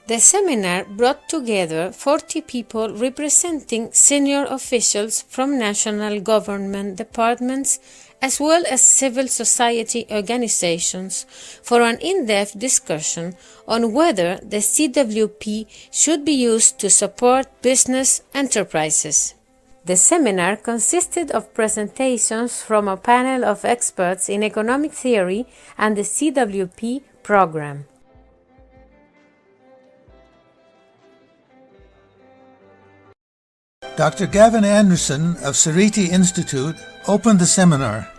The seminar brought together 40 people representing senior officials from national government departments as well as civil society organizations for an in-depth discussion on whether the CWP should be used to support business enterprises. The seminar consisted of presentations from a panel of experts in economic theory and the CWP program. Dr. Gavin Anderson of Sariti Institute opened the seminar,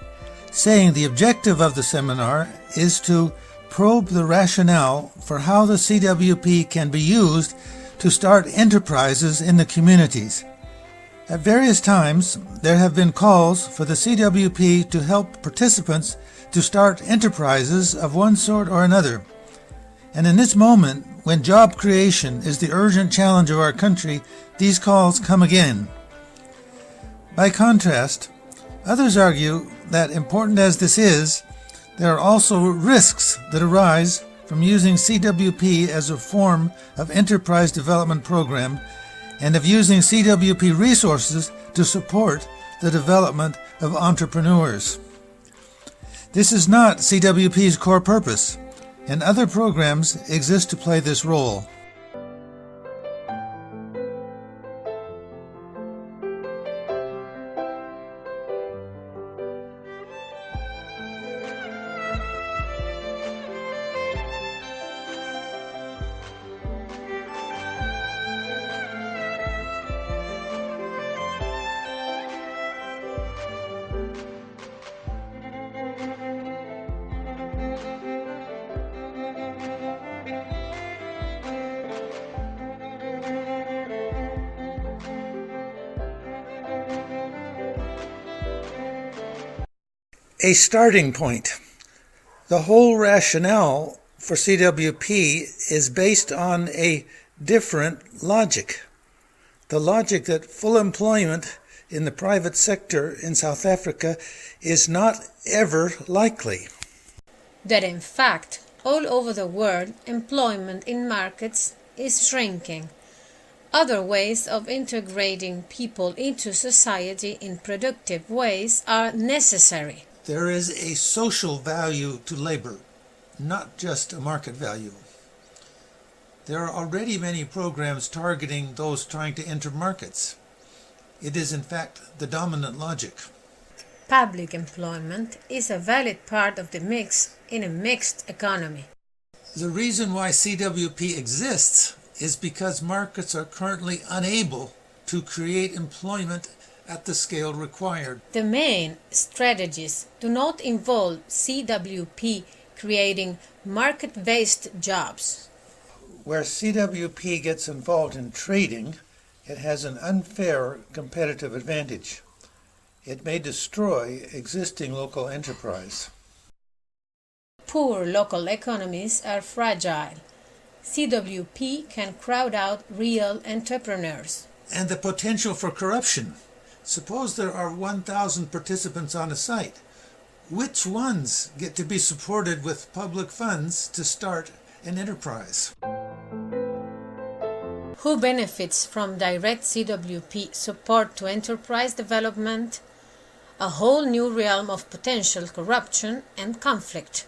saying the objective of the seminar is to probe the rationale for how the CWP can be used to start enterprises in the communities. At various times, there have been calls for the CWP to help participants to start enterprises of one sort or another. And in this moment, when job creation is the urgent challenge of our country, these calls come again. By contrast, others argue that, important as this is, there are also risks that arise from using CWP as a form of enterprise development program and of using CWP resources to support the development of entrepreneurs. This is not CWP's core purpose, and other programs exist to play this role. A starting point. The whole rationale for CWP is based on a different logic. The logic that full employment in the private sector in South Africa is not ever likely. That in fact, all over the world, employment in markets is shrinking. Other ways of integrating people into society in productive ways are necessary. There is a social value to labor, not just a market value. There are already many programs targeting those trying to enter markets. It is in fact the dominant logic. Public employment is a valid part of the mix in a mixed economy. The reason why CWP exists is because markets are currently unable to create employment at the scale required. The main strategies do not involve CWP creating market-based jobs. Where CWP gets involved in trading, it has an unfair competitive advantage. It may destroy existing local enterprise. Poor local economies are fragile. CWP can crowd out real entrepreneurs. And the potential for corruption. Suppose there are 1,000 participants on a site. Which ones get to be supported with public funds to start an enterprise? Who benefits from direct CWP support to enterprise development? A whole new realm of potential corruption and conflict.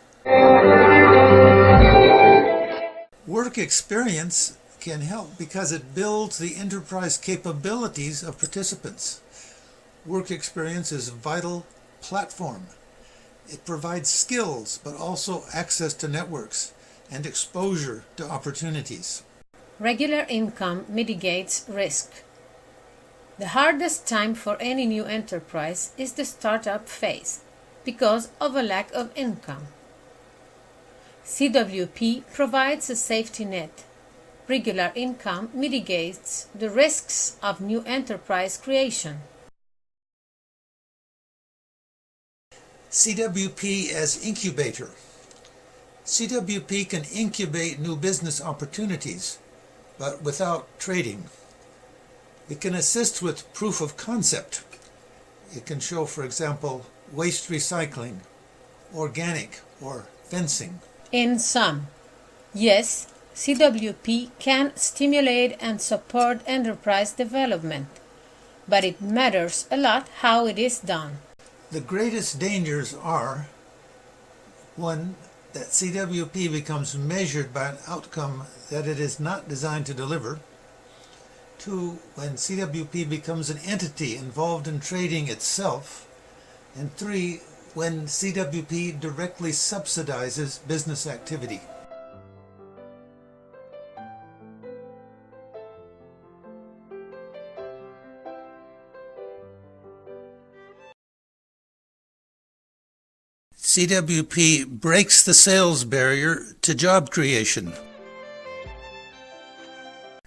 Work experience can help because it builds the enterprise capabilities of participants. Work experience is a vital platform. It provides skills, but also access to networks and exposure to opportunities. Regular income mitigates risk. The hardest time for any new enterprise is the startup phase because of a lack of income. CWP provides a safety net. Regular income mitigates the risks of new enterprise creation. CWP as incubator. CWP can incubate new business opportunities, but without trading. It can assist with proof of concept. It can show, for example, waste recycling, organic, or fencing. In sum, yes, CWP can stimulate and support enterprise development, but it matters a lot how it is done. The greatest dangers are, one, that CWP becomes measured by an outcome that it is not designed to deliver. Two, when CWP becomes an entity involved in trading itself. And three, when CWP directly subsidizes business activity. CWP breaks the sales barrier to job creation.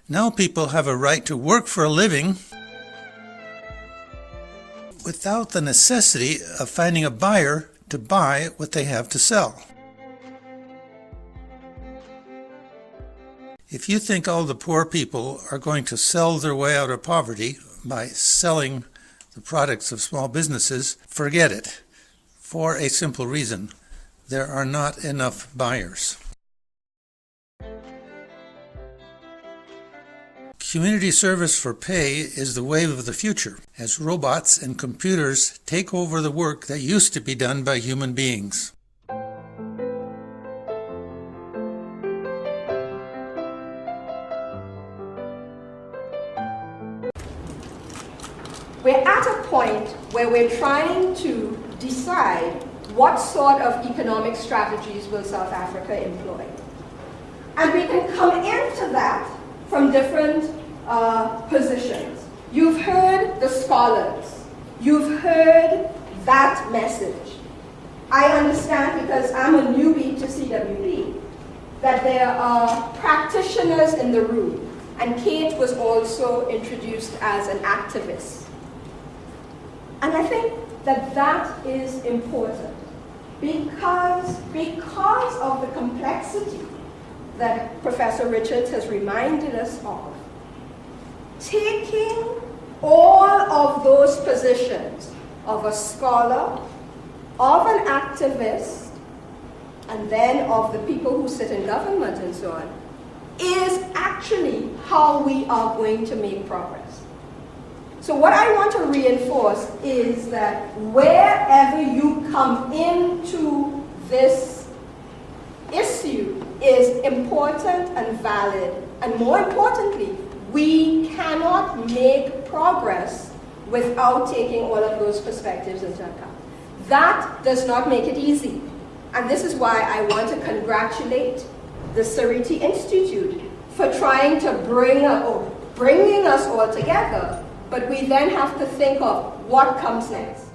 Now people have a right to work for a living without the necessity of finding a buyer to buy what they have to sell. If you think all the poor people are going to sell their way out of poverty by selling the products of small businesses, forget it. For a simple reason, there are not enough buyers. Community service for pay is the wave of the future, as robots and computers take over the work that used to be done by human beings. We're at a point where we're trying to decide what sort of economic strategies will South Africa employ. And we can come into that from different positions. You've heard the scholars. You've heard that message. I understand, because I'm a newbie to CWP, that there are practitioners in the room. And Kate was also introduced as an activist. And I think that that is important because of the complexity that Professor Richards has reminded us of. Taking all of those positions of a scholar, of an activist, and then of the people who sit in government and so on, is actually how we are going to make progress. So what I want to reinforce is that wherever you come into this issue is important and valid, and more importantly, we cannot make progress without taking all of those perspectives into account. That does not make it easy. And this is why I want to congratulate the Sariti Institute for trying to bringing us all together. But we then have to think of what comes next.